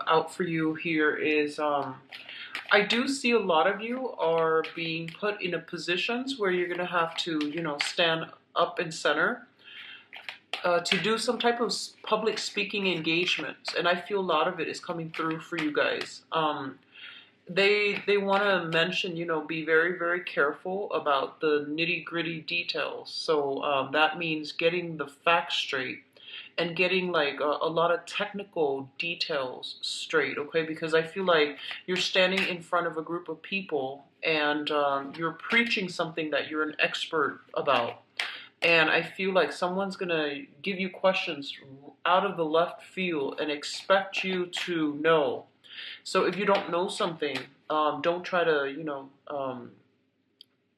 Out for you here is I do see a lot of you are being put in a positions where you're gonna have to, stand up and center to do some type of public speaking engagements, and I feel a lot of it is coming through for you guys. They want to mention, be very, very careful about the nitty gritty details. So that means getting the facts straight and getting like a lot of technical details straight, okay? Because I feel like you're standing in front of a group of people and you're preaching something that you're an expert about. And I feel like someone's gonna give you questions out of the left field and expect you to know. So if you don't know something, don't try to,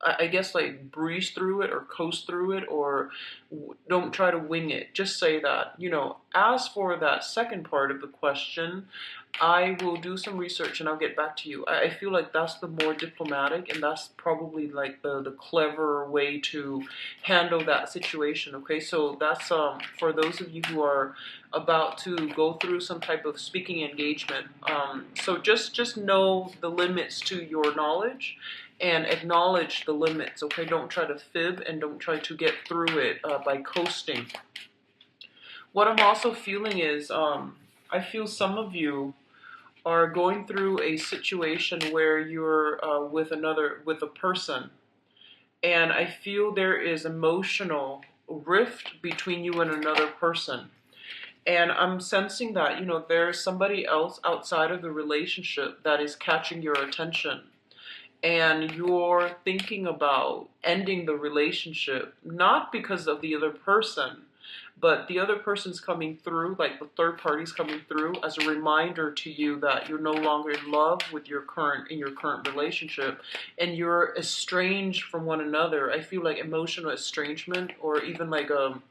I guess like breeze through it or coast through it, or don't try to wing it. Just say that, as for that second part of the question, I will do some research and I'll get back to you. I feel like that's the more diplomatic and that's probably like the clever way to handle that situation. Okay, so that's for those of you who are about to go through some type of speaking engagement. So just know the limits to your knowledge and acknowledge the limits, okay? Don't try to fib and don't try to get through it by coasting. What I'm also feeling is I feel some of you are going through a situation where you're with a person, and I feel there is emotional rift between you and another person. And I'm sensing that, there's somebody else outside of the relationship that is catching your attention. And you're thinking about ending the relationship, not because of the other person, but the other person's coming through, like the third party's coming through as a reminder to you that you're no longer in love with your current relationship, and you're estranged from one another. I feel like emotional estrangement, or even like a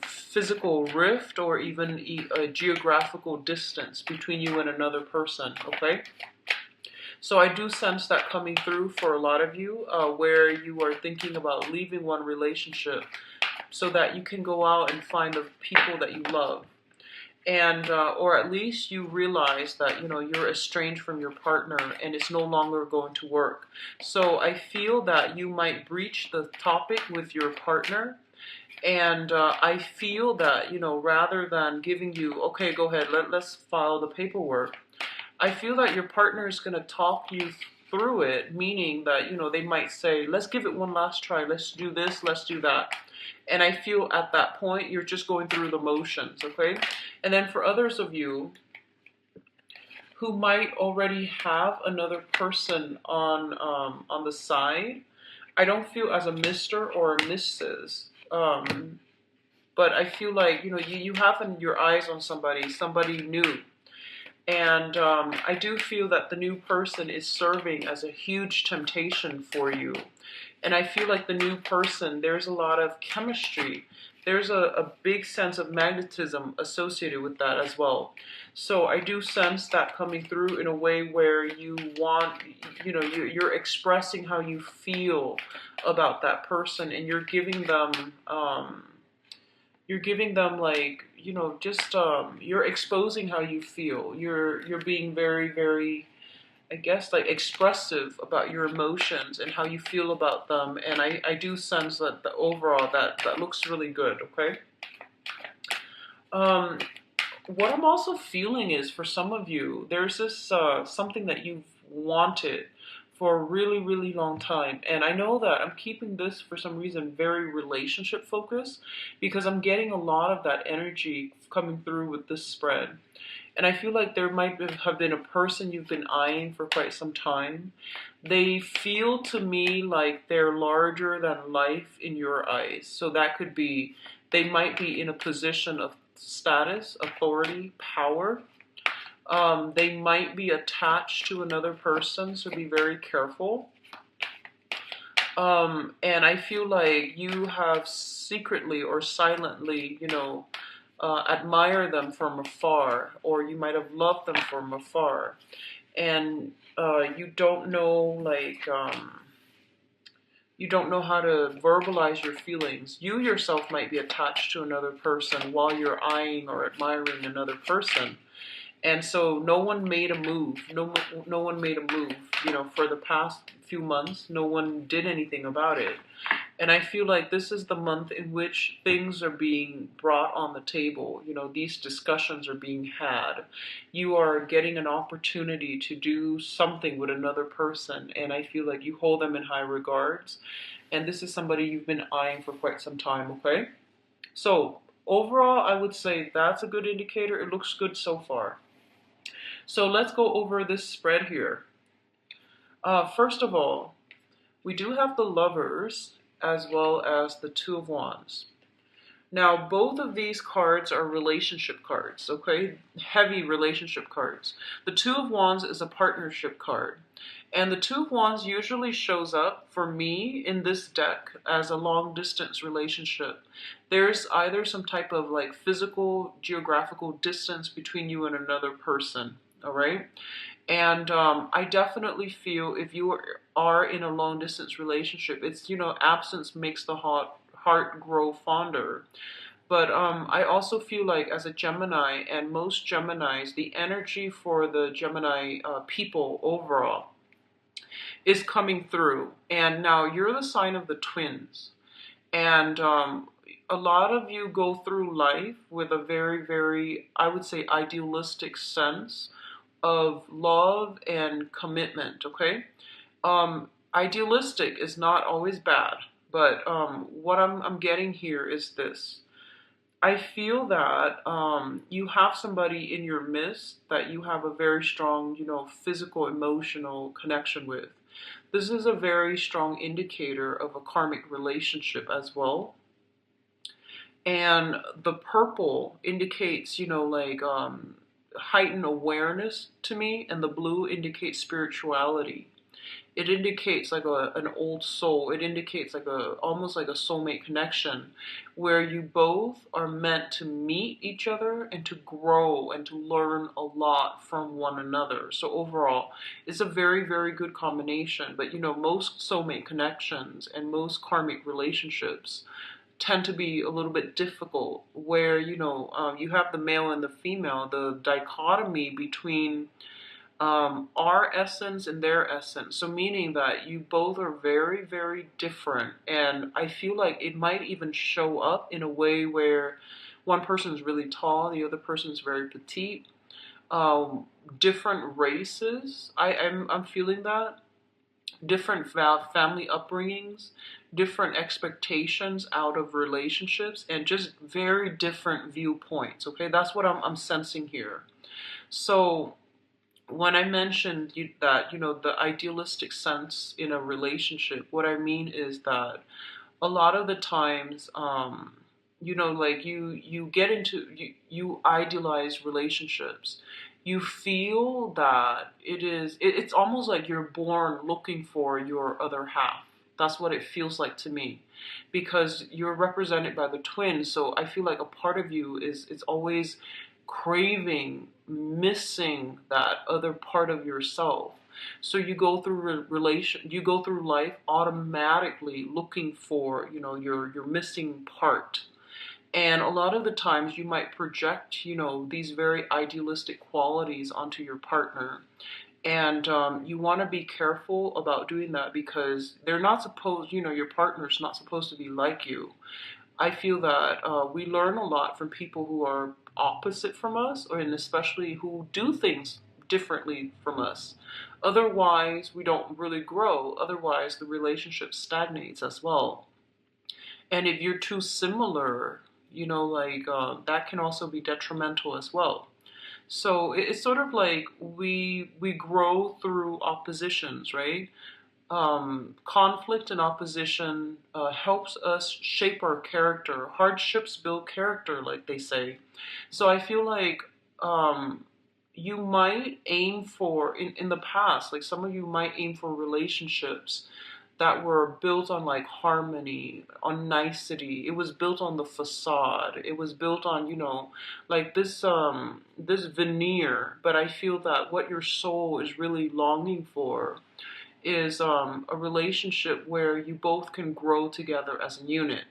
physical rift, or even a geographical distance between you and another person, okay? So I do sense that coming through for a lot of you, where you are thinking about leaving one relationship so that you can go out and find the people that you love. And, or at least you realize that, you're estranged from your partner and it's no longer going to work. So I feel that you might breach the topic with your partner. And I feel that, rather than giving you, okay, go ahead, let's file the paperwork, I feel that your partner is going to talk you through it, meaning that, they might say, let's give it one last try, let's do this, let's do that. And I feel at that point, you're just going through the motions, okay? And then for others of you who might already have another person on the side, I don't feel as a Mr. or a Mrs., but I feel like, you have your eyes on somebody new. And I do feel that the new person is serving as a huge temptation for you. And I feel like the new person, there's a lot of chemistry. There's a big sense of magnetism associated with that as well. So I do sense that coming through in a way where you want, you're expressing how you feel about that person, and you're giving them like, just you're exposing how you feel. You're being very, very, I guess, like expressive about your emotions and how you feel about them. And I do sense that the overall that looks really good, okay? What I'm also feeling is, for some of you, there's this something that you've wanted for a really, really long time. And I know that I'm keeping this, for some reason, very relationship focused, because I'm getting a lot of that energy coming through with this spread. And I feel like there might have been a person you've been eyeing for quite some time. They feel to me like they're larger than life in your eyes. So that could be, they might be in a position of status, authority, power. They might be attached to another person, so be very careful. And I feel like you have secretly or silently, admire them from afar, or you might have loved them from afar. And you don't know, like, you don't know how to verbalize your feelings. You yourself might be attached to another person while you're eyeing or admiring another person. And so no one made a move. No one made a move. For the past few months, no one did anything about it. And I feel like this is the month in which things are being brought on the table. These discussions are being had. You are getting an opportunity to do something with another person, and I feel like you hold them in high regards. And this is somebody you've been eyeing for quite some time, okay? So, overall, I would say that's a good indicator. It looks good so far. So, let's go over this spread here. First of all, we do have the Lovers as well as the Two of Wands. Now, both of these cards are relationship cards, okay? Heavy relationship cards. The Two of Wands is a partnership card. And the Two of Wands usually shows up for me in this deck as a long distance relationship. There's either some type of like physical, geographical distance between you and another person, all right? And I definitely feel if you are in a long distance relationship, it's, absence makes the heart grow fonder. But I also feel like as a Gemini, and most Geminis, the energy for the Gemini people overall is coming through. And now you're the sign of the twins. And a lot of you go through life with a very, very, I would say, idealistic sense of love and commitment, okay? Idealistic is not always bad, but what I'm getting here is this. I feel that you have somebody in your midst that you have a very strong, physical, emotional connection with. This is a very strong indicator of a karmic relationship as well. And the purple indicates, like heightened awareness to me, and the blue indicates spirituality. It indicates like an old soul. It indicates like almost like a soulmate connection where you both are meant to meet each other and to grow and to learn a lot from one another. So overall, it's a very, very good combination. But most soulmate connections and most karmic relationships tend to be a little bit difficult where, you have the male and the female, the dichotomy between our essence and their essence. So meaning that you both are very, very different. And I feel like it might even show up in a way where one person is really tall, the other person is very petite. Different races, I'm feeling that. Different family upbringings, different expectations out of relationships, and just very different viewpoints. Okay, that's what I'm sensing here. So when I mentioned that, the idealistic sense in a relationship, what I mean is that a lot of the times, like you get into, you idealize relationships. You feel that it's almost like you're born looking for your other half. That's what it feels like to me, because you're represented by the twins. So I feel like a part of you is always craving, missing that other part of yourself. So you go through you go through life automatically looking for, your missing part. And a lot of the times you might project, these very idealistic qualities onto your partner. And you want to be careful about doing that because they're not supposed, your partner's not supposed to be like you. I feel that we learn a lot from people who are opposite from us, and especially who do things differently from us. Otherwise, we don't really grow. Otherwise, the relationship stagnates as well. And if you're too similar, that can also be detrimental as well. So it's sort of like we grow through oppositions, right? Conflict and opposition helps us shape our character. Hardships build character, like they say. So I feel like you might aim for, in the past, like some of you might aim for relationships that were built on like harmony, on nicety. It was built on the facade. It was built on, like this veneer. But I feel that what your soul is really longing for is a relationship where you both can grow together as a unit.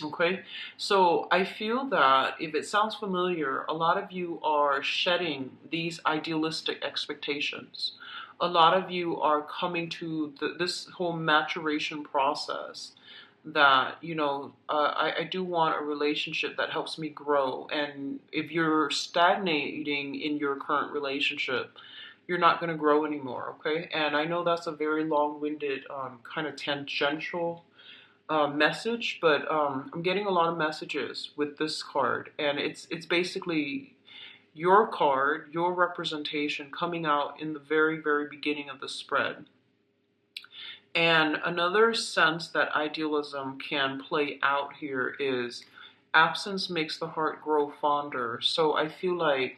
Okay, so I feel that if it sounds familiar, a lot of you are shedding these idealistic expectations. A lot of you are coming to this whole maturation process that, I do want a relationship that helps me grow. And if you're stagnating in your current relationship, you're not going to grow anymore, okay? And I know that's a very long-winded, kind of tangential message, but I'm getting a lot of messages with this card, and it's basically your card, your representation coming out in the very, very beginning of the spread. And another sense that idealism can play out here is absence makes the heart grow fonder. So I feel like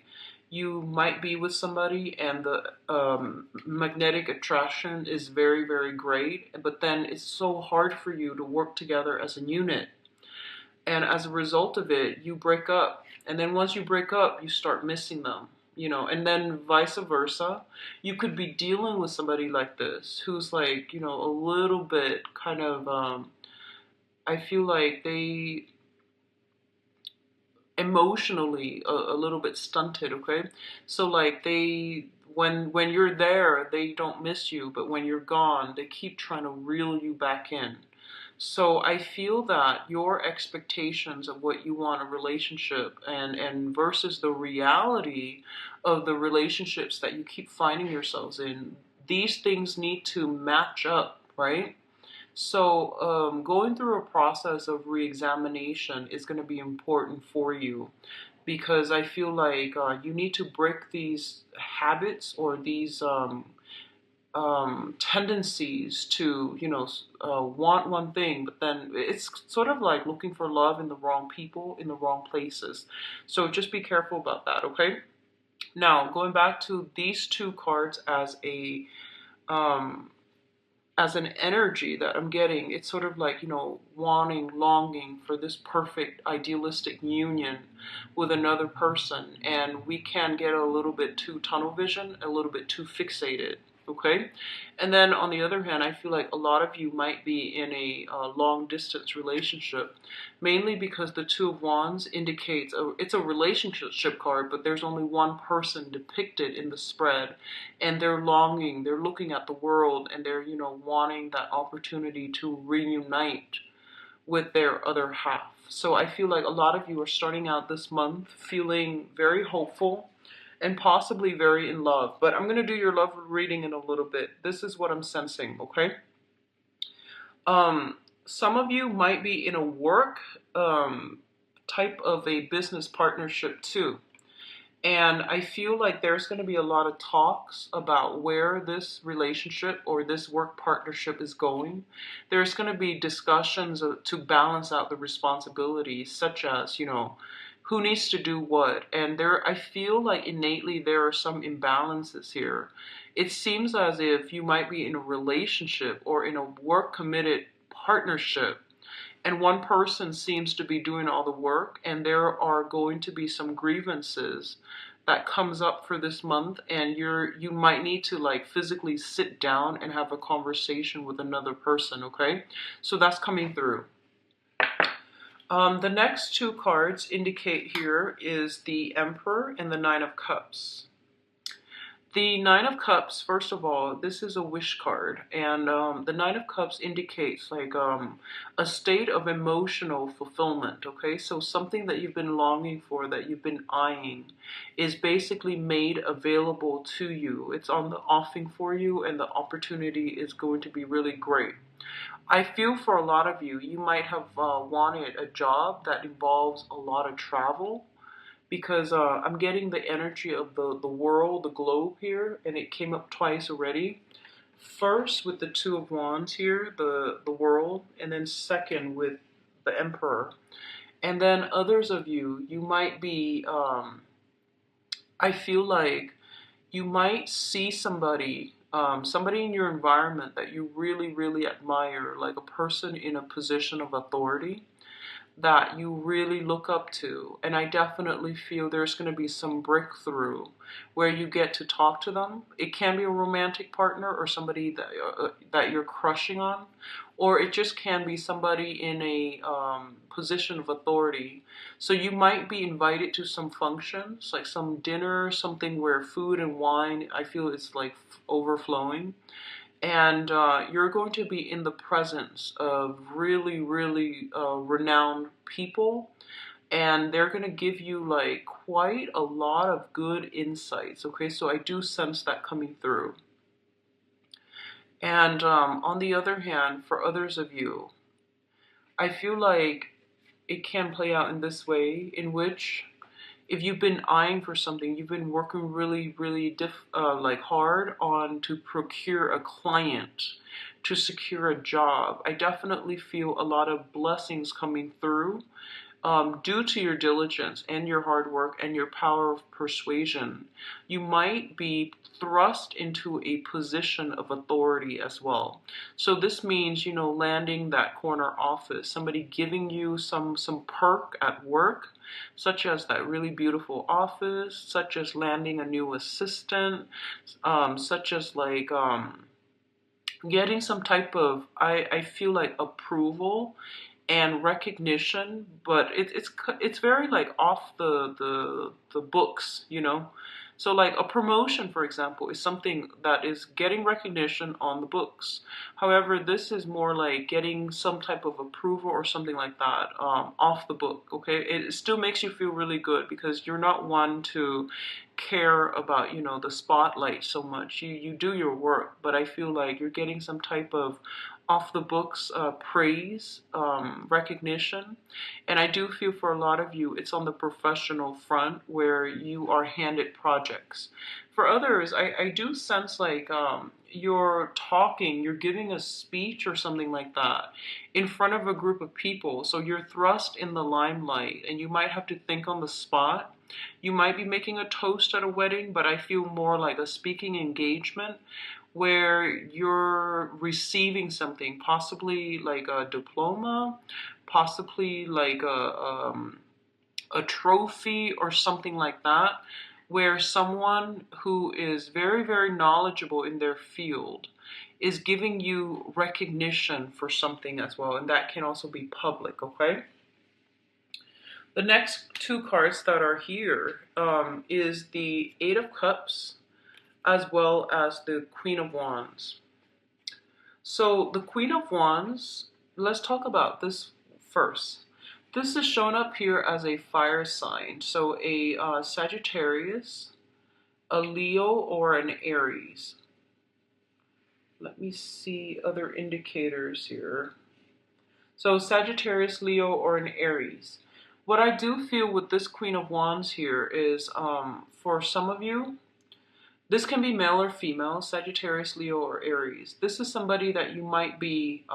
you might be with somebody and the magnetic attraction is very, very great, but then it's so hard for you to work together as a unit. And as a result of it, you break up. And then once you break up, you start missing them, and then vice versa. You could be dealing with somebody like this who's like, a little bit kind of, I feel like they emotionally a little bit stunted, okay? So like when you're there, they don't miss you, but when you're gone, they keep trying to reel you back in. So I feel that your expectations of what you want a relationship and versus the reality of the relationships that you keep finding yourselves in, these things need to match up, right? So going through a process of reexamination is going to be important for you because I feel like you need to break these habits or these tendencies to, want one thing, but then it's sort of like looking for love in the wrong people, in the wrong places. So just be careful about that, okay? Now, going back to these two cards um, as an energy that I'm getting, it's sort of like, wanting, longing for this perfect, idealistic union with another person. And we can get a little bit too tunnel vision, a little bit too fixated. Okay? And then on the other hand, I feel like a lot of you might be in a long distance relationship, mainly because the Two of Wands indicates it's a relationship card, but there's only one person depicted in the spread, and they're longing, they're looking at the world, and they're, wanting that opportunity to reunite with their other half. So I feel like a lot of you are starting out this month feeling very hopeful and possibly very in love. But I'm going to do your love reading in a little bit. This is what I'm sensing, okay? Some of you might be in a work type of a business partnership too. And I feel like there's going to be a lot of talks about where this relationship or this work partnership is going. There's going to be discussions to balance out the responsibilities, such as, who needs to do what. And I feel like innately there are some imbalances here. It seems as if you might be in a relationship or in a work committed partnership, and one person seems to be doing all the work, and there are going to be some grievances that comes up for this month, and you might need to like physically sit down and have a conversation with another person, okay? So that's coming through. The next two cards indicate here is the Emperor and the Nine of Cups. The Nine of Cups, first of all, this is a wish card, and the Nine of Cups indicates like a state of emotional fulfillment, okay? So something that you've been longing for, that you've been eyeing, is basically made available to you. It's on the offing for you, and the opportunity is going to be really great. I feel for a lot of you, you might have wanted a job that involves a lot of travel, because I'm getting the energy of the world, the globe here, and it came up twice already. First with the Two of Wands here, the world, and then second with the Emperor. And then others of you, you might be, I feel like you might see somebody, somebody in your environment that you really, really admire, like a person in a position of authority, that you really look up to. And I definitely feel there's going to be some breakthrough where you get to talk to them. It can be a romantic partner or somebody that you're crushing on, or it just can be somebody in a position of authority. So you might be invited to some functions, like some dinner, something where food and wine, I feel it's like overflowing. And you're going to be in the presence of really, really renowned people, and they're going to give you like quite a lot of good insights. Okay, so I do sense that coming through. And on the other hand, for others of you, I feel like it can play out in this way, in which if you've been eyeing for something, you've been working really, really like hard on to procure a client, to secure a job. I definitely feel a lot of blessings coming through due to your diligence and your hard work and your power of persuasion. You might be thrust into a position of authority as well. So this means, you know, landing that corner office, somebody giving you some perk at work, such as that really beautiful office, such as landing a new assistant, such as like getting some type of, I feel like, approval and recognition, but it's very like off the books, you know. So like a promotion, for example, is something that is getting recognition on the books. However, this is more like getting some type of approval or something like that off the book. Okay, it still makes you feel really good because you're not one to care about, you know, the spotlight so much. You do your work, but I feel like you're getting some type of off the books praise, recognition. And I do feel for a lot of you, it's on the professional front where you are handed projects. For others, I do sense like you're talking, you're giving a speech or something like that in front of a group of people. So you're thrust in the limelight and you might have to think on the spot. You might be making a toast at a wedding, but I feel more like a speaking engagement where you're receiving something, possibly like a diploma, possibly like a trophy or something like that, where someone who is very, very knowledgeable in their field is giving you recognition for something as well, and that can also be public, okay? The next two cards that are here is the Eight of Cups as well as the Queen of Wands. So the Queen of Wands, let's talk about this first. This is shown up here as a fire sign. So a Sagittarius, a Leo, or an Aries. Let me see other indicators here. So Sagittarius, Leo, or an Aries. What I do feel with this Queen of Wands here is for some of you, this can be male or female, Sagittarius, Leo, or Aries. This is somebody that you might be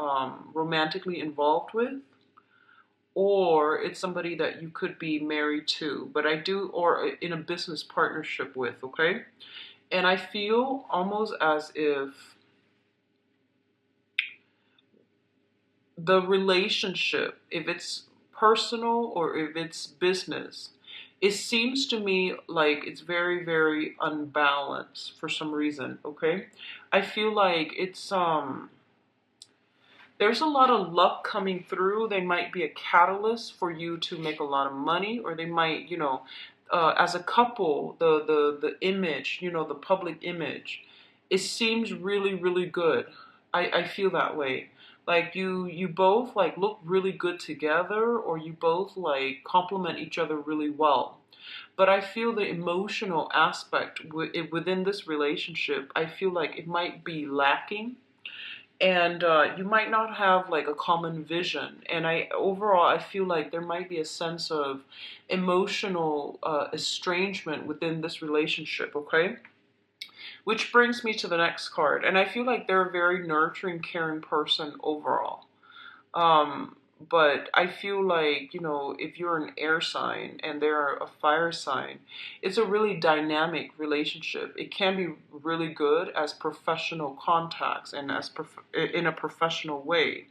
romantically involved with, or it's somebody that you could be married to, or in a business partnership with, okay? And I feel almost as if the relationship, if it's personal or if it's business, it seems to me like it's very, very unbalanced for some reason, okay? I feel like it's there's a lot of luck coming through. They might be a catalyst for you to make a lot of money, or they might, you know, as a couple, the image, you know, the public image, it seems really, really good. I feel that way. Like you both like look really good together, or you both like complement each other really well. But I feel the emotional aspect within this relationship, I feel like it might be lacking, and you might not have like a common vision. And I feel like there might be a sense of emotional estrangement within this relationship. Okay. Which brings me to the next card. And I feel like they're a very nurturing, caring person overall. But I feel like, you know, if you're an air sign and they're a fire sign, it's a really dynamic relationship. It can be really good as professional contacts and in a professional way.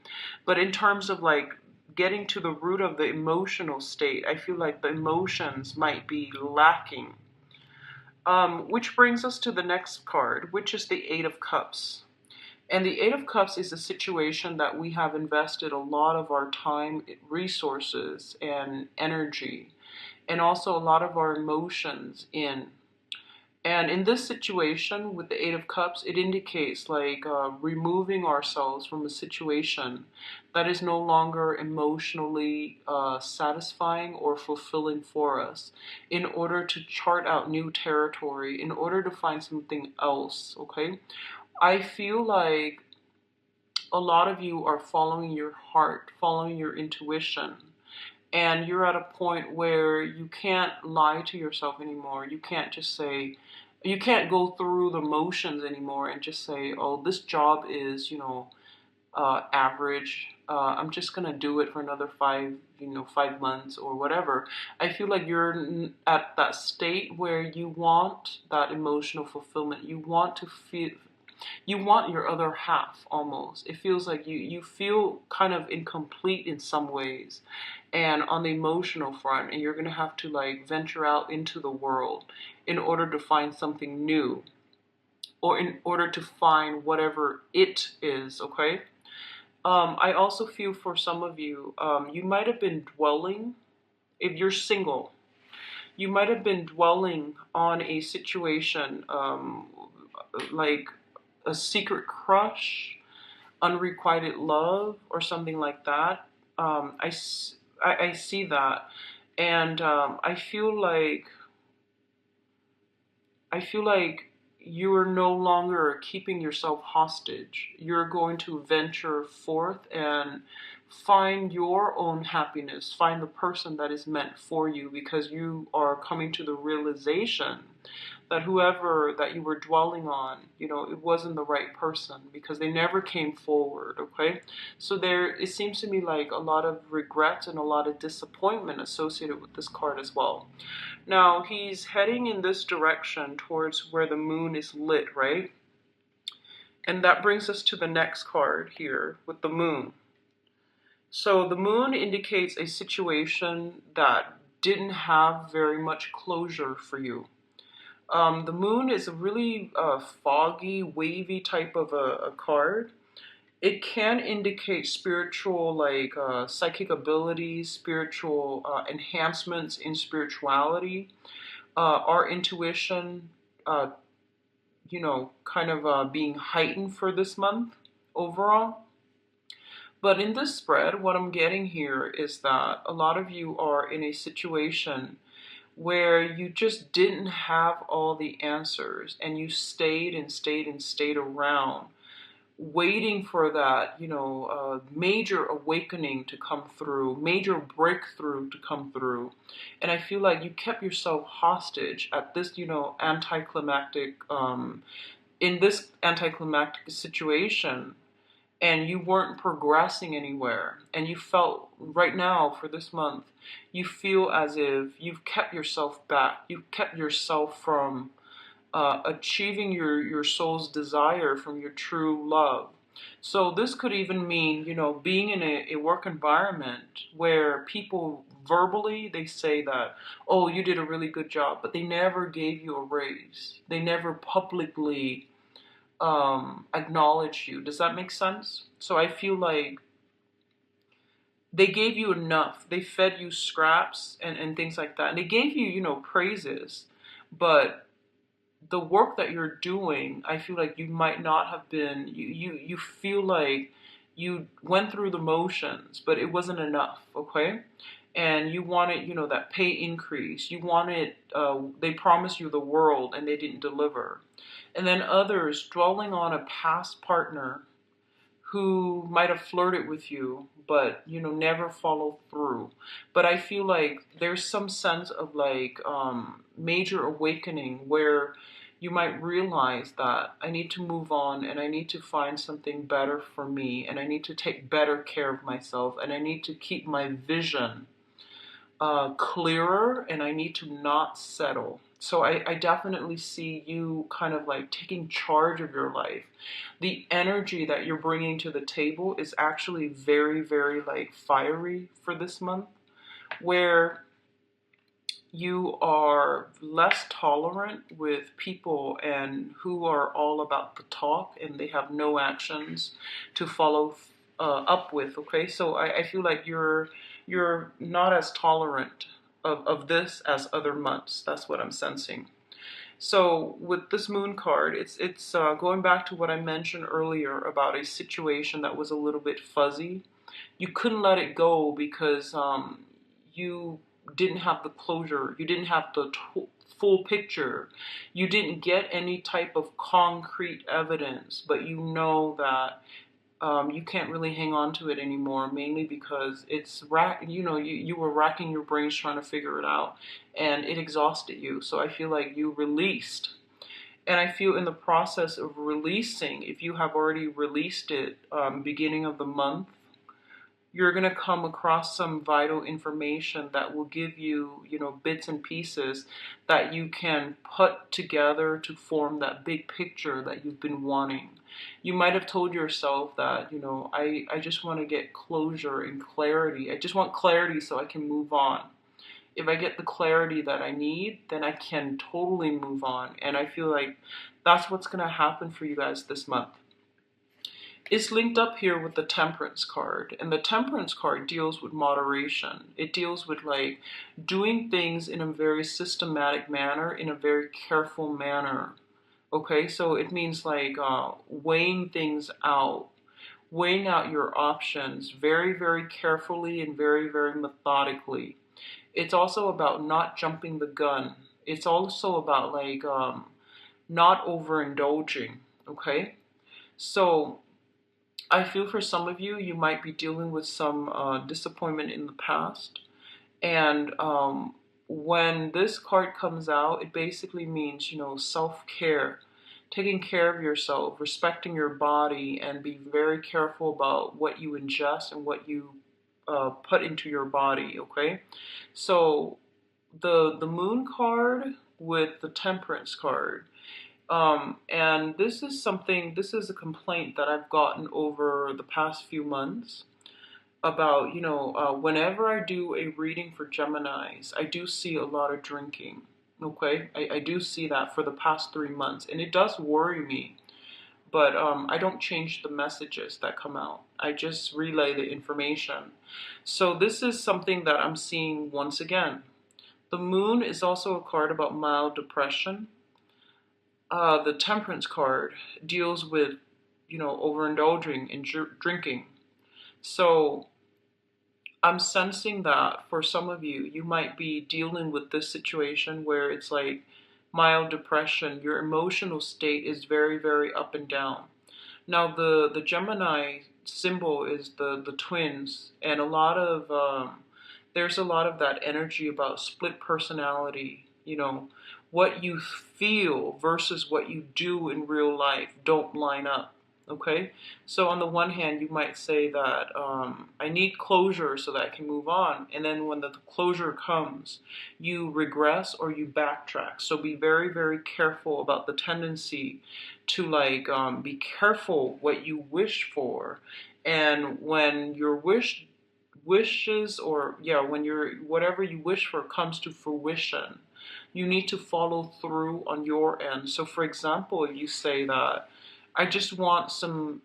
But in terms of like getting to the root of the emotional state. I feel like the emotions might be lacking. Which brings us to the next card, which is the Eight of Cups. And the Eight of Cups is a situation that we have invested a lot of our time, resources, and energy, and also a lot of our emotions in. And in this situation with the Eight of Cups, it indicates like removing ourselves from a situation that is no longer emotionally satisfying or fulfilling for us in order to chart out new territory, in order to find something else, okay? I feel like a lot of you are following your heart, following your intuition, and you're at a point where you can't lie to yourself anymore. You can't just say, you can't go through the motions anymore and just say, oh, this job is, average. I'm just gonna do it for another 5 months or whatever. I feel like you're at that state where you want that emotional fulfillment. You want to feel, you want your other half almost. It feels like you feel kind of incomplete in some ways and on the emotional front, and you're going to have to like venture out into the world in order to find something new or in order to find whatever it is, okay? I also feel for some of you, you might have been dwelling, if you're single, you might have been dwelling on a situation like a secret crush, unrequited love, or something like that. I see that, and I feel like you are no longer keeping yourself hostage. You're going to venture forth and find your own happiness, find the person that is meant for you, because you are coming to the realization that whoever that you were dwelling on, it wasn't the right person because they never came forward, okay? So it seems to me like a lot of regret and a lot of disappointment associated with this card as well. Now, he's heading in this direction towards where the moon is lit, right? And that brings us to the next card here with the moon. So the moon indicates a situation that didn't have very much closure for you. The moon is a really foggy, wavy type of a card. It can indicate spiritual, like psychic abilities, spiritual enhancements in spirituality, our intuition, kind of being heightened for this month overall. But in this spread, what I'm getting here is that a lot of you are in a situation where you just didn't have all the answers and you stayed and stayed and stayed around waiting for that, major awakening to come through, major breakthrough to come through. And I feel like you kept yourself hostage at this, anticlimactic, in this anticlimactic situation, and you weren't progressing anywhere. And you felt right now for this month, you feel as if you've kept yourself back. You've kept yourself from achieving your soul's desire from your true love. So this could even mean, being in a work environment where people verbally, they say that, oh, you did a really good job, but they never gave you a raise. They never publicly acknowledge you. Does that make sense? So I feel like they gave you enough. They fed you scraps and things like that. And they gave you, praises. But the work that you're doing, I feel like you might not have been, you feel like you went through the motions, but it wasn't enough, okay? And you wanted, that pay increase. You wanted, they promised you the world and they didn't deliver. And then others dwelling on a past partner who might have flirted with you, but, never followed through. But I feel like there's some sense of like major awakening where you might realize that I need to move on and I need to find something better for me and I need to take better care of myself and I need to keep my vision clearer and I need to not settle. So I definitely see you kind of like taking charge of your life. The energy that you're bringing to the table is actually very, very like fiery for this month, where you are less tolerant with people and who are all about the talk and they have no actions to follow up with. Okay, so I feel like you're not as tolerant of this as other months. That's what I'm sensing. So with this moon card, it's going back to what I mentioned earlier about a situation that was a little bit fuzzy. You couldn't let it go because you didn't have the closure. You didn't have the full picture. You didn't get any type of concrete evidence, but you know that you can't really hang on to it anymore, mainly because you were racking your brains trying to figure it out, and it exhausted you. So I feel like you released. And I feel in the process of releasing, if you have already released it beginning of the month, you're going to come across some vital information that will give you, bits and pieces that you can put together to form that big picture that you've been wanting. You might have told yourself that, I just want to get closure and clarity. I just want clarity so I can move on. If I get the clarity that I need, then I can totally move on. And I feel like that's what's going to happen for you guys this month. It's linked up here with the Temperance card, and the Temperance card deals with moderation. It deals with like doing things in a very systematic manner, in a very careful manner. Okay, so it means like weighing out your options very, very carefully and very, very methodically. It's also about not jumping the gun. It's also about like not overindulging. Okay, so I feel for some of you, you might be dealing with some disappointment in the past. And when this card comes out, it basically means, self-care, taking care of yourself, respecting your body, and be very careful about what you ingest and what you put into your body, okay? So the Moon card with the Temperance card, and this is a complaint that I've gotten over the past few months about, whenever I do a reading for Geminis, I do see a lot of drinking. Okay, I do see that for the past 3 months, and it does worry me. But I don't change the messages that come out. I just relay the information. So this is something that I'm seeing once again. The Moon is also a card about mild depression. The Temperance card deals with, overindulging in drinking. So I'm sensing that for some of you, you might be dealing with this situation where it's like mild depression. Your emotional state is very, very up and down. Now, the Gemini symbol is the twins, and there's a lot of that energy about split personality. What you feel versus what you do in real life don't line up. Okay, so on the one hand, you might say that I need closure so that I can move on, and then when the closure comes, you regress or you backtrack. So be very, very careful about the tendency to like be careful what you wish for, and when your wishes or yeah, when your whatever you wish for comes to fruition, you need to follow through on your end. So, for example, you say that I just want some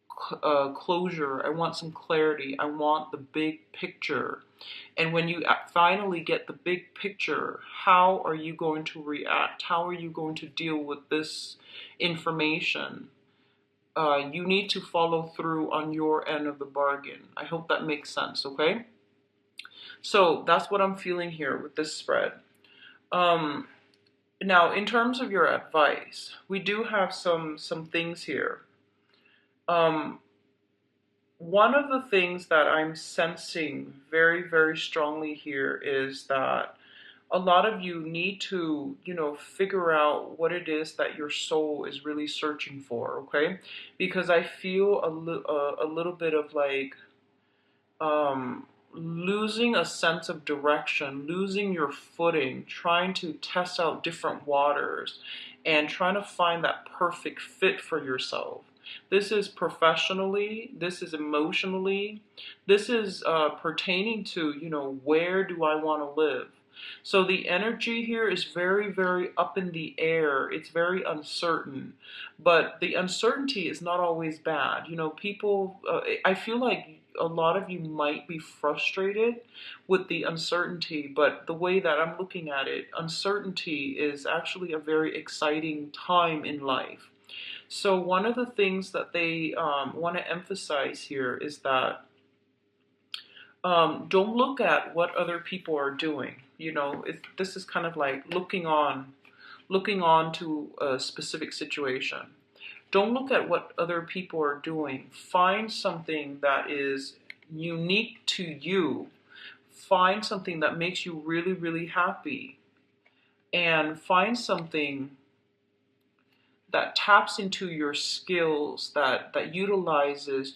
closure. I want some clarity. I want the big picture. And when you finally get the big picture, how are you going to react? How are you going to deal with this information? You need to follow through on your end of the bargain. I hope that makes sense, okay? So that's what I'm feeling here with this spread. Now, in terms of your advice, we do have some things here. One of the things that I'm sensing very, very strongly here is that a lot of you need to, figure out what it is that your soul is really searching for, okay? Because I feel a little bit of like, losing a sense of direction, losing your footing, trying to test out different waters, and trying to find that perfect fit for yourself. This is professionally, this is emotionally, this is pertaining to, where do I want to live? So the energy here is very, very up in the air. It's very uncertain. But the uncertainty is not always bad. People, I feel like a lot of you might be frustrated with the uncertainty, but the way that I'm looking at it, uncertainty is actually a very exciting time in life. So one of the things that they want to emphasize here is that don't look at what other people are doing. This is kind of like looking on to a specific situation. Don't look at what other people are doing. Find something that is unique to you. Find something that makes you really, really happy. And find something that taps into your skills, that utilizes,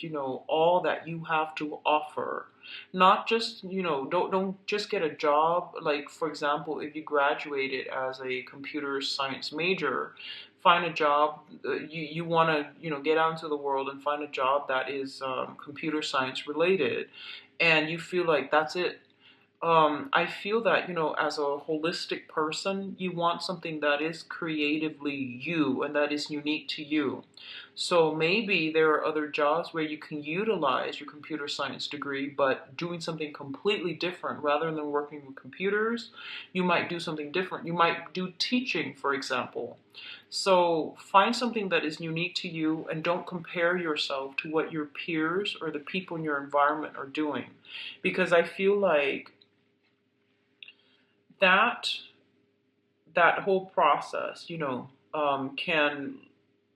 all that you have to offer. Not just, don't just get a job. Like, for example, if you graduated as a computer science major, find a job. You want to, get out into the world and find a job that is computer science related, and you feel like that's it. I feel that, as a holistic person, you want something that is creatively you and that is unique to you. So maybe there are other jobs where you can utilize your computer science degree, but doing something completely different. Rather than working with computers, you might do something different. You might do teaching, for example. So find something that is unique to you and don't compare yourself to what your peers or the people in your environment are doing. Because I feel like that whole process,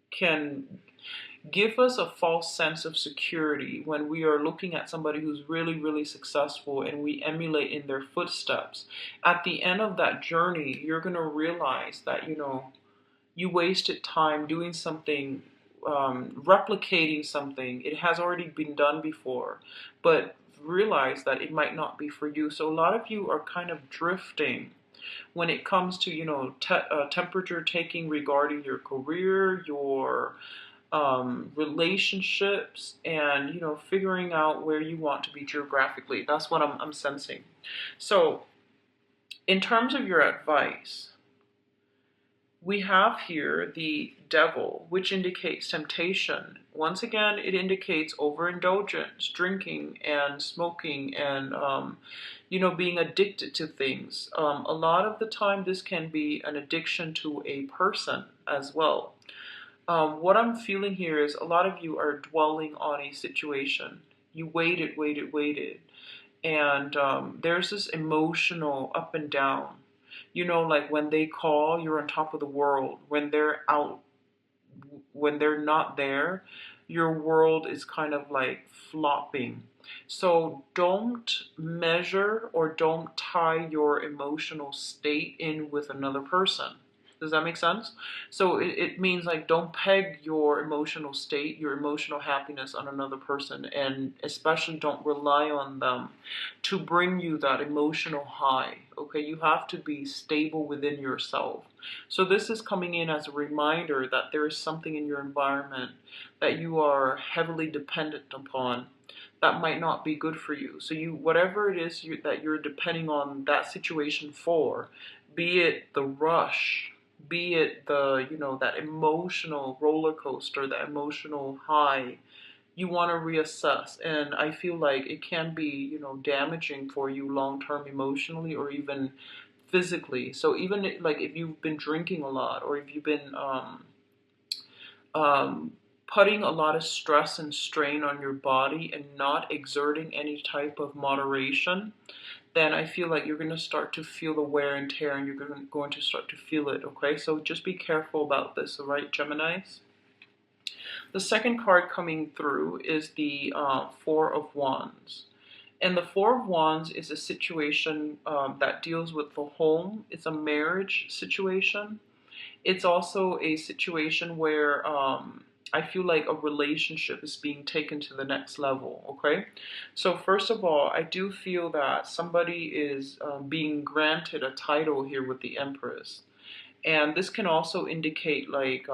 can give us a false sense of security when we are looking at somebody who's really, really successful and we emulate in their footsteps. At the end of that journey, you're going to realize that, you wasted time doing something, replicating something. It has already been done before, but realize that it might not be for you. So a lot of you are kind of drifting when it comes to, temperature taking regarding your career, your relationships, and, figuring out where you want to be geographically. That's what I'm sensing. So in terms of your advice, we have here the devil, which indicates temptation. Once again, it indicates overindulgence, drinking and smoking, and being addicted to things. A lot of the time, this can be an addiction to a person as well. What I'm feeling here is a lot of you are dwelling on a situation. You waited, and there's this emotional up and down. Like when they call, you're on top of the world. When they're out, when they're not there, your world is kind of like flopping. So don't measure or don't tie your emotional state in with another person. Does that make sense? So it means like don't peg your emotional state, your emotional happiness on another person, and especially don't rely on them to bring you that emotional high. Okay, you have to be stable within yourself. So this is coming in as a reminder that there is something in your environment that you are heavily dependent upon that might not be good for you. So whatever it is that you're depending on that situation for, be it the rush, be it that emotional roller coaster, that emotional high, you want to reassess. And I feel like it can be, damaging for you long term emotionally or even physically. So even like if you've been drinking a lot, or if you've been putting a lot of stress and strain on your body and not exerting any type of moderation, then I feel like you're going to start to feel the wear and tear, and you're going to start to feel it, okay? So just be careful about this, all right, Geminis? The second card coming through is the Four of Wands. And the Four of Wands is a situation that deals with the home. It's a marriage situation. It's also a situation where I feel like a relationship is being taken to the next level, okay? So first of all, I do feel that somebody is being granted a title here with the Empress. And this can also indicate like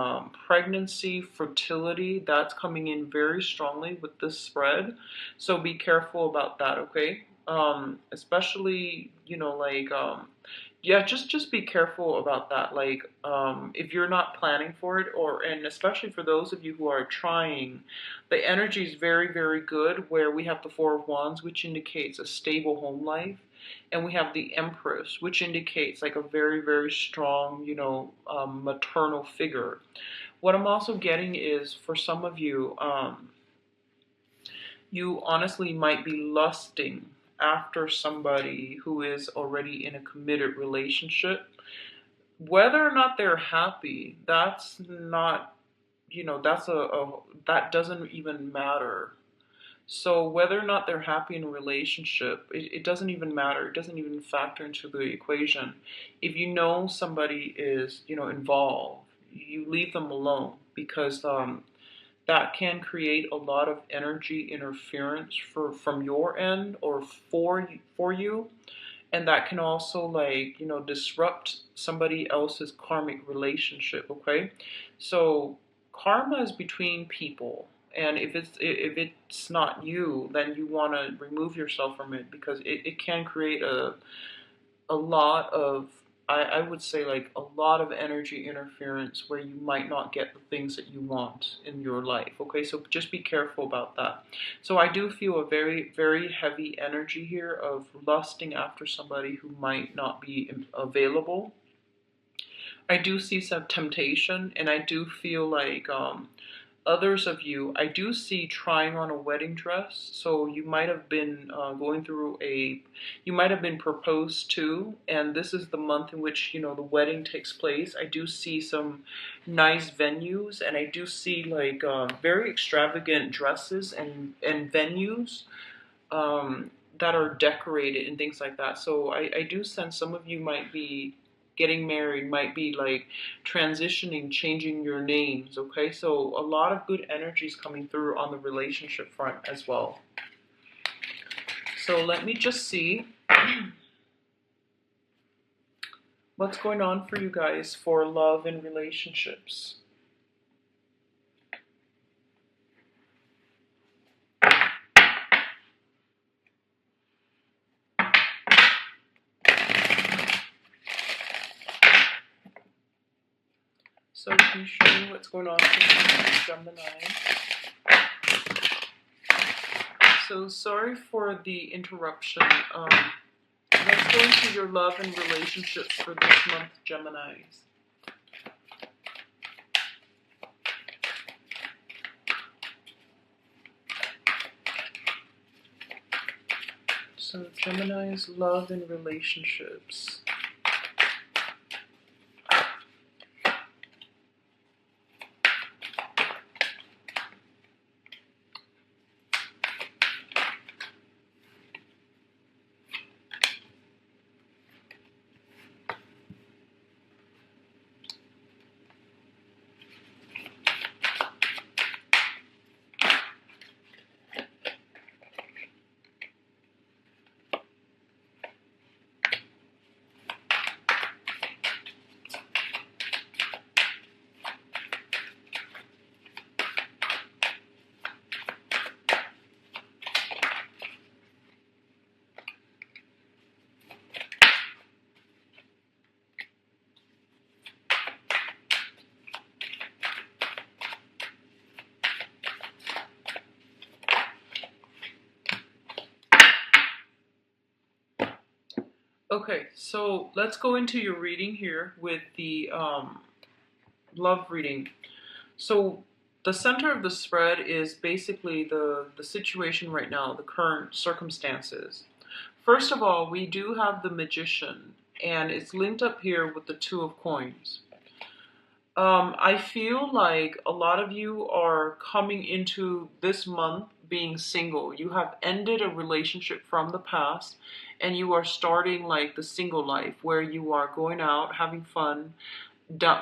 pregnancy, fertility, that's coming in very strongly with this spread. So be careful about that, okay? Especially, you know, like, yeah, just be careful about that. Like, if you're not planning for it, or, and especially for those of you who are trying, the energy is very, very good where we have the Four of Wands, which indicates a stable home life. And we have the Empress, which indicates like a very, very strong, you know, maternal figure. What I'm also getting is for some of you, you honestly might be lusting after somebody who is already in a committed relationship. Whether or not they're happy, that's not, you know, that doesn't even matter. So whether or not they're happy in a relationship, it doesn't even matter. It doesn't even factor into the equation. If you know somebody is, you know, involved, you leave them alone because that can create a lot of energy interference from your end or for you, and that can also, like, you know, disrupt somebody else's karmic relationship. Okay, so karma is between people, and if it's not you, then you want to remove yourself from it because it can create a lot of, I would say, like a lot of energy interference where you might not get the things that you want in your life. Okay, so just be careful about that. So I do feel a very, very heavy energy here of lusting after somebody who might not be available. I do see some temptation, and I do feel like others of you, I do see trying on a wedding dress. So you might have been going through you might have been proposed to, and this is the month in which, you know, the wedding takes place. I do see some nice venues, and I do see like very extravagant dresses and venues that are decorated and things like that. So I do sense some of you might be getting married, might be like transitioning, changing your names, okay? So a lot of good energies coming through on the relationship front as well. So let me just see what's going on for you guys for love and relationships. So can you show me what's going on for Gemini? So sorry for the interruption. Let's go into your love and relationships for this month, Geminis. So Gemini's love and relationships. Okay, so let's go into your reading here with the love reading. So the center of the spread is basically the situation right now, the current circumstances. First of all, we do have the Magician, and it's linked up here with the Two of Coins. I feel like a lot of you are coming into this month being single. You have ended a relationship from the past, and you are starting like the single life where you are going out, having fun,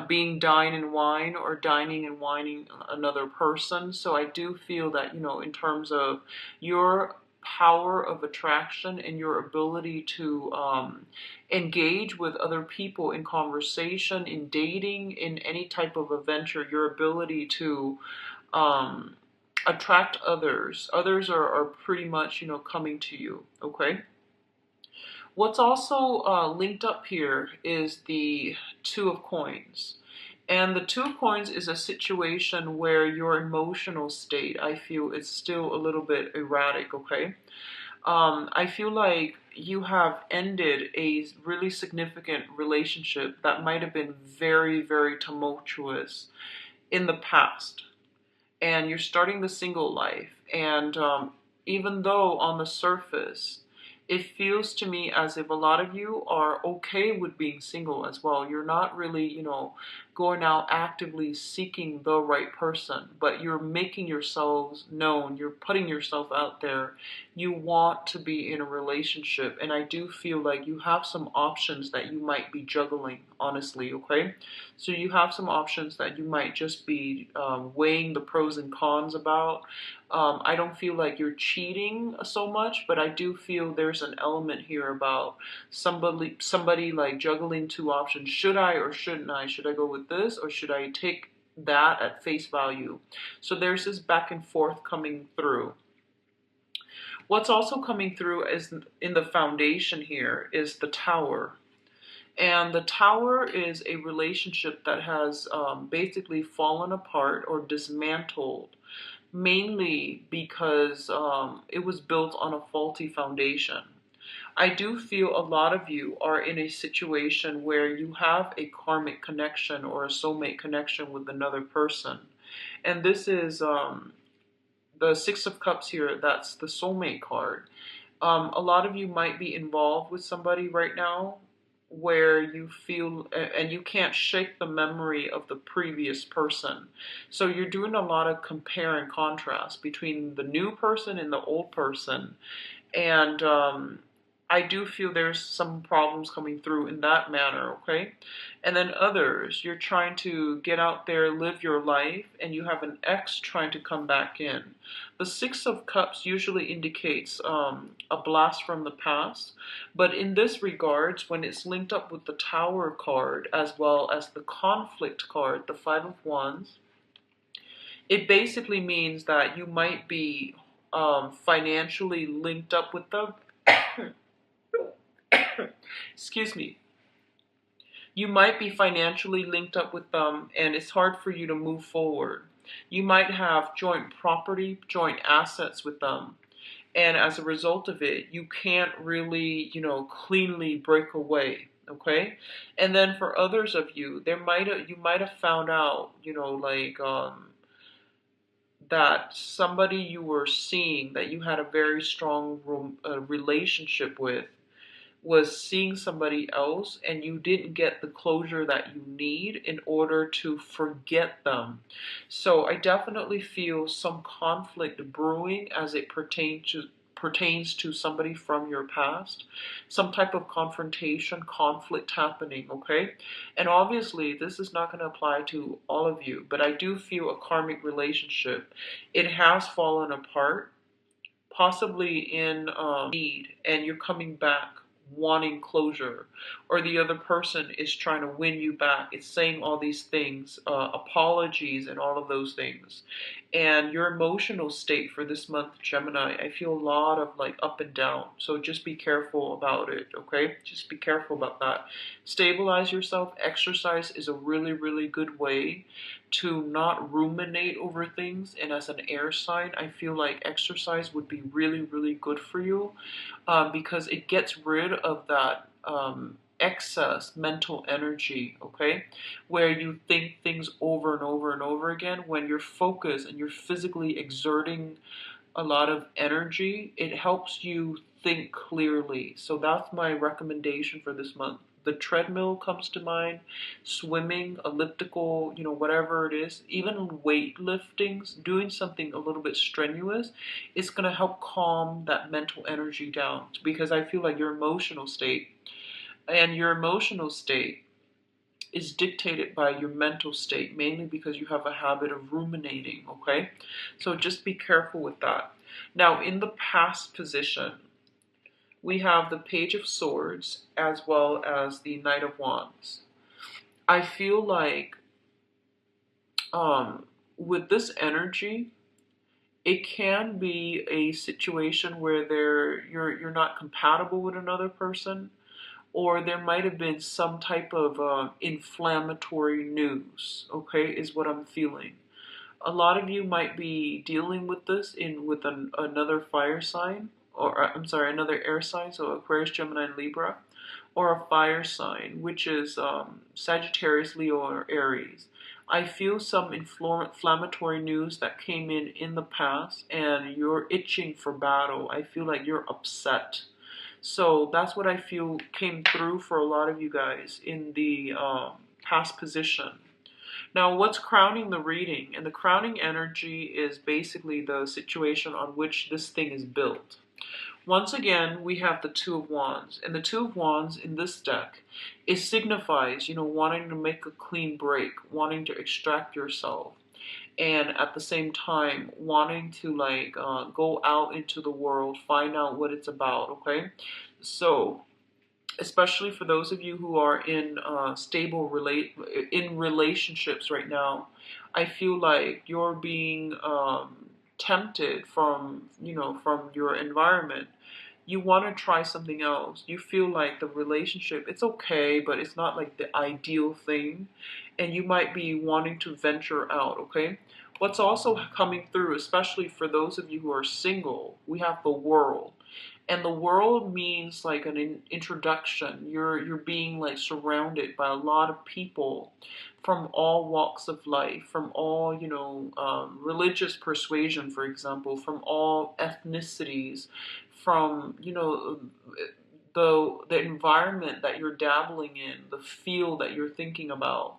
being dine and wine or dining and wining another person. So I do feel that, in terms of your power of attraction and your ability to engage with other people in conversation, in dating, in any type of adventure, your ability to um, attract others. Others are pretty much, coming to you, okay? What's also linked up here is the Two of Coins. And the Two of Coins is a situation where your emotional state, I feel, is still a little bit erratic, okay? I feel like you have ended a really significant relationship that might have been very, very tumultuous in the past. And you're starting the single life. And even though on the surface, it feels to me as if a lot of you are okay with being single as well. You're not really, going out actively seeking the right person, but you're making yourselves known. You're putting yourself out there. You want to be in a relationship. And I do feel like you have some options that you might be juggling, honestly, okay? So you have some options that you might just be weighing the pros and cons about. I don't feel like you're cheating so much, but I do feel there's an element here about somebody like juggling two options. Should I or shouldn't I? Should I go with this or should I take that at face value? So there's this back and forth coming through. What's also coming through is in the foundation here is the Tower. And the Tower is a relationship that has basically fallen apart or dismantled, mainly because it was built on a faulty foundation. I do feel a lot of you are in a situation where you have a karmic connection or a soulmate connection with another person. And this is the Six of Cups here, that's the soulmate card. A lot of you might be involved with somebody right now where you feel and you can't shake the memory of the previous person. So you're doing a lot of compare and contrast between the new person and the old person. And I do feel there's some problems coming through in that manner, okay? And then others, you're trying to get out there, live your life, and you have an ex trying to come back in. The Six of Cups usually indicates a blast from the past, but in this regards, when it's linked up with the Tower card as well as the Conflict card, the Five of Wands, it basically means that you might be financially linked up with them. Excuse me. You might be financially linked up with them and it's hard for you to move forward. You might have joint property, joint assets with them. And as a result of it, you can't really, cleanly break away. Okay. And then for others of you, you might have found out, that somebody you were seeing that you had a very strong relationship with was seeing somebody else and you didn't get the closure that you need in order to forget them. So I definitely feel some conflict brewing as it pertains to somebody from your past, some type of confrontation, conflict happening, okay? And obviously this is not going to apply to all of you, but I do feel a karmic relationship. It has fallen apart, possibly in need, and you're coming back wanting closure, or the other person is trying to win you back. It's saying all these things, apologies and all of those things. And your emotional state for this month, Gemini, I feel a lot of like up and down. So just be careful about it, okay? Just be careful about that. Stabilize yourself. Exercise is a really, really good way to not ruminate over things. And as an air sign, I feel like exercise would be really, really good for you because it gets rid of that excess mental energy, okay? Where you think things over and over and over again. When you're focused and you're physically exerting a lot of energy, it helps you think clearly. So that's my recommendation for this month. The treadmill comes to mind, swimming, elliptical, whatever it is, even weightlifting, doing something a little bit strenuous, it's going to help calm that mental energy down because I feel like your emotional state is dictated by your mental state, mainly because you have a habit of ruminating, okay? So just be careful with that. Now, in the past position, we have the Page of Swords as well as the Knight of Wands. I feel like with this energy, it can be a situation where you're not compatible with another person, or there might have been some type of inflammatory news, okay, is what I'm feeling. A lot of you might be dealing with this with another fire sign, or I'm sorry, another air sign, so Aquarius, Gemini, and Libra, or a fire sign, which is Sagittarius, Leo, or Aries. I feel some inflammatory news that came in the past, and you're itching for battle. I feel like you're upset. So that's what I feel came through for a lot of you guys in the past position. Now, what's crowning the reading? And the crowning energy is basically the situation on which this thing is built. Once again, we have the Two of Wands. And the Two of Wands in this deck, it signifies, wanting to make a clean break, wanting to extract yourself. And at the same time, wanting to go out into the world, find out what it's about, okay? So, especially for those of you who are in in relationships right now, I feel like you're being tempted from your environment. You want to try something else. You feel like the relationship, it's okay, but it's not like the ideal thing, and you might be wanting to venture out, okay? What's also coming through, especially for those of you who are single, we have the World. And the world means like an introduction. You're being like surrounded by a lot of people from all walks of life, from all religious persuasion, for example, from all ethnicities, from the environment that you're dabbling in, the field that you're thinking about.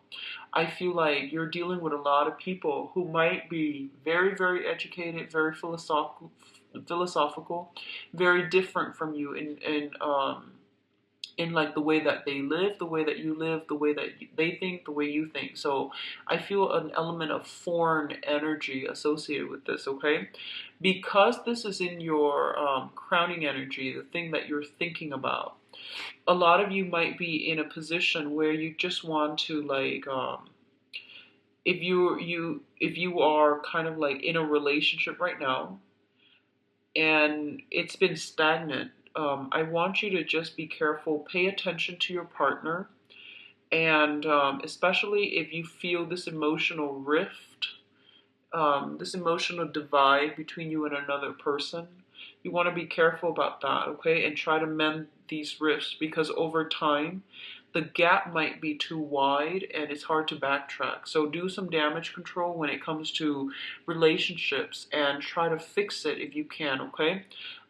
I feel like you're dealing with a lot of people who might be very, very educated, very philosophical, very different from you in like the way that they live, the way that you live, the way that they think, the way you think. So I feel an element of foreign energy associated with this, okay? Because this is in your crowning energy, the thing that you're thinking about, a lot of you might be in a position where you just want to if you are kind of like in a relationship right now and it's been stagnant, I want you to just be careful, pay attention to your partner, and especially if you feel this emotional rift, this emotional divide between you and another person, you want to be careful about that, okay? And try to mend these rifts, because over time, the gap might be too wide and it's hard to backtrack. So do some damage control when it comes to relationships and try to fix it if you can, okay?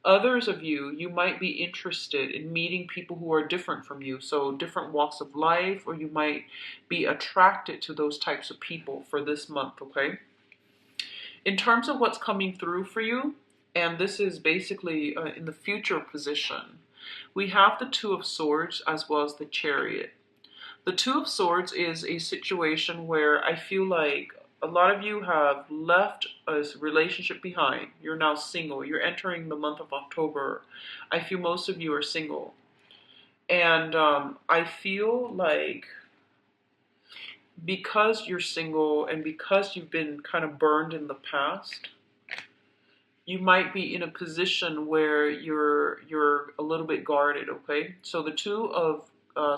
Others of you, you might be interested in meeting people who are different from you, so different walks of life, or you might be attracted to those types of people for this month, okay? In terms of what's coming through for you, and this is basically in the future position, we have the Two of Swords as well as the Chariot. The Two of Swords is a situation where I feel like a lot of you have left a relationship behind. You're now single. You're entering the month of October. I feel most of you are single. And I feel like because you're single and because you've been kind of burned in the past, you might be in a position where you're a little bit guarded, okay? So the Two of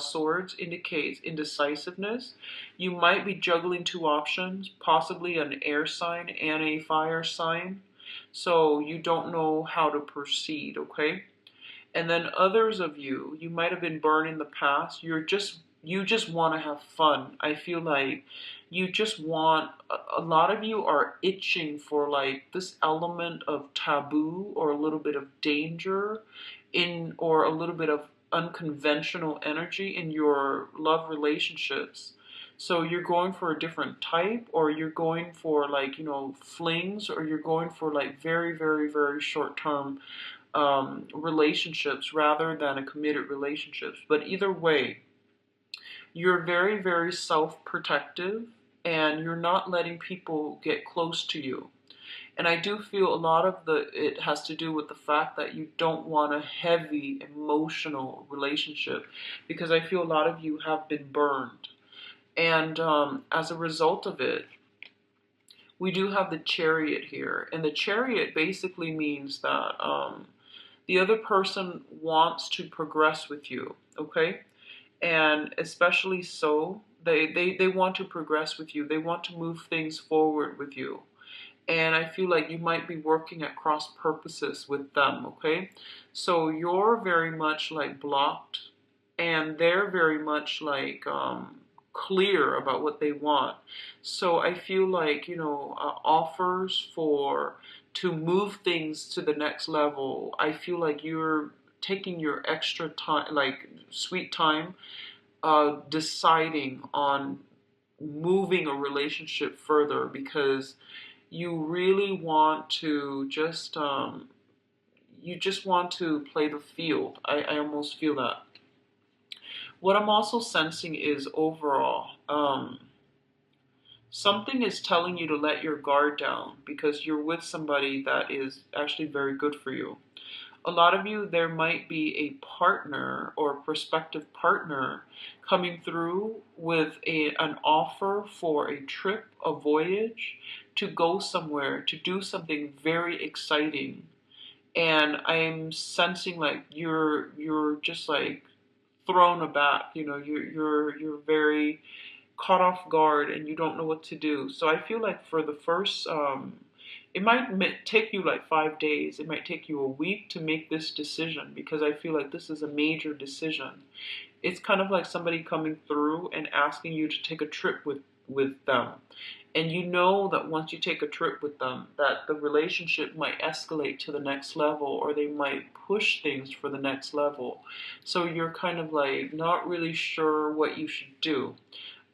Swords indicates indecisiveness. You might be juggling two options, possibly an air sign and a fire sign. So you don't know how to proceed, okay? And then others of you, you might have been burned in the past. You just want to have fun. I feel like you just want, a lot of you are itching for like this element of taboo or a little bit of danger or a little bit of unconventional energy in your love relationships. So you're going for a different type, or you're going for like, flings, or you're going for like very, very, very short term relationships rather than a committed relationships. But either way, You're very, very self-protective, and you're not letting people get close to you. And I do feel a lot of it has to do with the fact that you don't want a heavy emotional relationship, because I feel a lot of you have been burned. And as a result of it, we do have the Chariot here. And the Chariot basically means that the other person wants to progress with you, okay? And especially so, they want to progress with you. They want to move things forward with you. And I feel like you might be working at cross purposes with them, okay? So you're very much like blocked, and they're very much like clear about what they want. So I feel like, offers for to move things to the next level, I feel like you're taking your extra time, like sweet time, deciding on moving a relationship further, because you really want to you just want to play the field. I almost feel that. What I'm also sensing is overall, something is telling you to let your guard down because you're with somebody that is actually very good for you. A lot of you, there might be a partner or a prospective partner coming through with an offer for a trip, a voyage, to go somewhere, to do something very exciting. And I'm sensing like you're just like thrown aback. You're very caught off guard and you don't know what to do. So I feel like for the first, it might take you like 5 days. It might take you a week to make this decision, because I feel like this is a major decision. It's kind of like somebody coming through and asking you to take a trip with them. And you know that once you take a trip with them, that the relationship might escalate to the next level, or they might push things for the next level. So you're kind of like not really sure what you should do.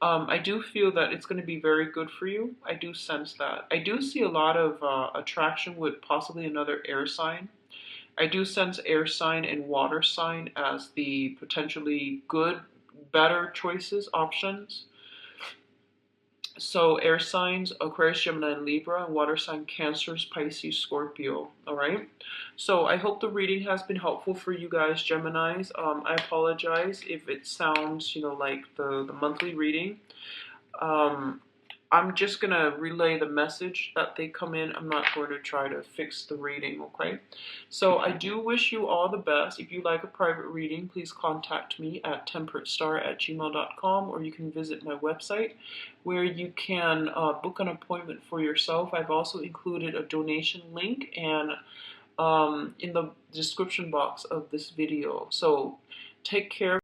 I do feel that it's going to be very good for you. I do sense that. I do see a lot of attraction with possibly another air sign. I do sense air sign and water sign as the potentially good, better choices, options. So air signs, Aquarius, Gemini, and Libra, and water sign, Cancer, Pisces, Scorpio. All right. So I hope the reading has been helpful for you guys, Geminis. I apologize if it sounds, like the monthly reading. I'm just going to relay the message that they come in. I'm not going to try to fix the reading, okay? So I do wish you all the best. If you like a private reading, please contact me at temperatestar@gmail.com, or you can visit my website where you can book an appointment for yourself. I've also included a donation link and in the description box of this video. So take care.